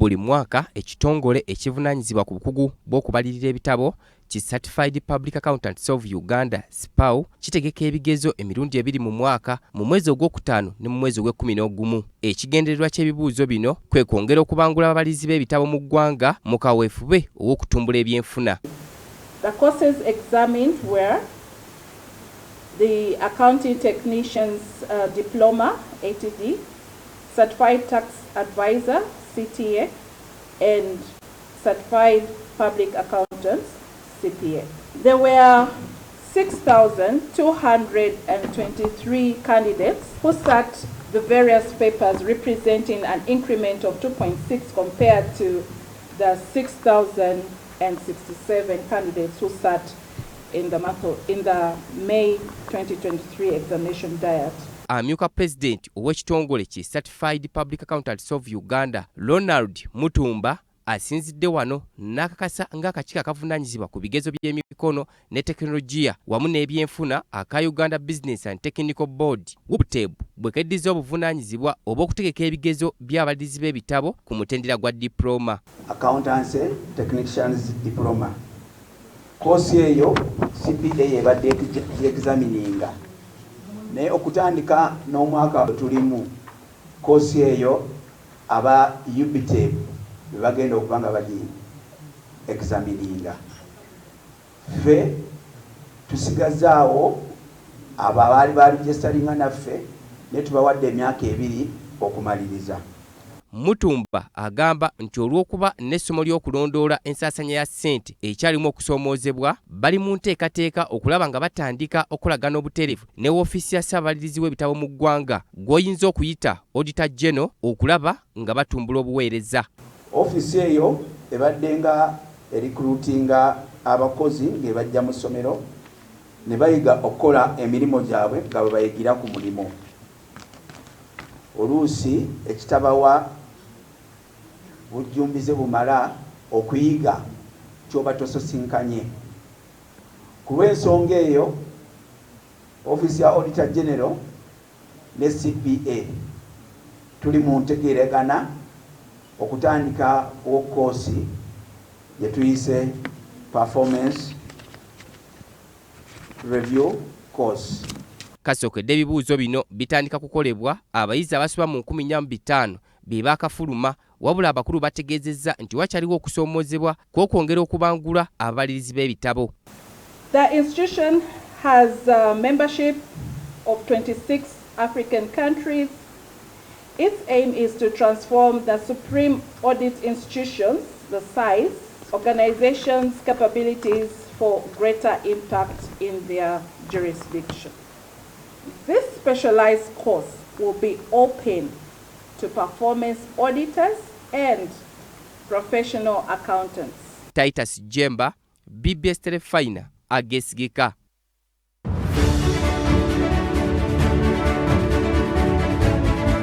Buli mwaka ekitongole ekivunaanyizibwa ku bukugu bw'okubalirira ebitabo ki Certified Public Accountants of Uganda SPAU kitegeka ebigezo emirundi ebiri mu mwaka mu mwezi ogw'okutaano ne mu mwezi ogw'ekumi. Ekigendererwa ky'ebibuuzo bino kwe kwongera okubangula ababalirizi b'ebitabo mu ggwanga mu kaweefube ow'okutumbula ebyenfuna. The courses examined were the Accounting Technicians Diploma, ATD, Certified Tax Advisor, CTA, and Certified Public Accountants, CPA. There were 6,223 candidates who sat the various papers, representing an increment of 2.6 compared to the 6,067 candidates who sat in the May 2023 examination diet. Amyuka President ow'ekitongole ki Certified Public Accountants of Uganda, Ronald Mutumba, asinzidde wano n'akakasa ng'akakiiko akavunaanyizibwa ku bigezo by'emikono ne tekinologiya wamu n'ebyenfuna aka Uganda Business and Technical Board Bebitabo bwe keddiza obuvunaanyizibwa obw'okutegeka ebigezo by'abalirizi b'ebitabo ku mutendera gwa diploma. Accountancy Technicians Diploma. Koosi eyo CPA ebadde examininga. Naye okutandika n'omwaka tulimu koosi eyo aba Bebitabo bagenda okubanga bali examininga. Ffe tusigazaawo abaali baregistaringa naffe ne tubawadde emyaka 2 okumaliriza. Mutumba agamba nti olw'okuba n'essomo ly'okulondoola ensaasanya ya ssente ekyalimu okusoomoozebwa bali mu nteekateeka okulaba nga batandika okulagana obutereevu ne woofiisi ya ssaabalirizi w'ebitabo mu ggwanga gw'oyinza okuyita Auditor General okulaba nga batumbula obuweereza. Ofiisi eyo ebadde nga recruitinga abakozi ng'ebajja mu ssomero ne bayiga okukola emirimu gyabwe nga bwe bayigira ku mulimu. Oluusi ekitabawa bujjumbize bumala okuyiga ky'oba tososinkanye. Ku lw'ensonga eyo ofiisi ya Auditor General ne CPA tuli mu ntegeeragana okutandika okoosi gye tuyise Performance Review Course. Kasookedde ebibuuzo bino bitandika kukolebwa abayizi abasoba mu 4,500 be baakafuluma, wabula abakulu bategeezezza nti wakyaliwo okusoomoozebwa kw'okwongera okubangula ababalirizi b'ebitabo. The institution has membership of 26 African countries. Its aim is to transform the supreme audit institutions, the size, organizations' capabilities for greater impact in their jurisdiction. This specialized course will be open to performance auditors and professional accountants. Titus Jemba, BBS Telefina, agesigika.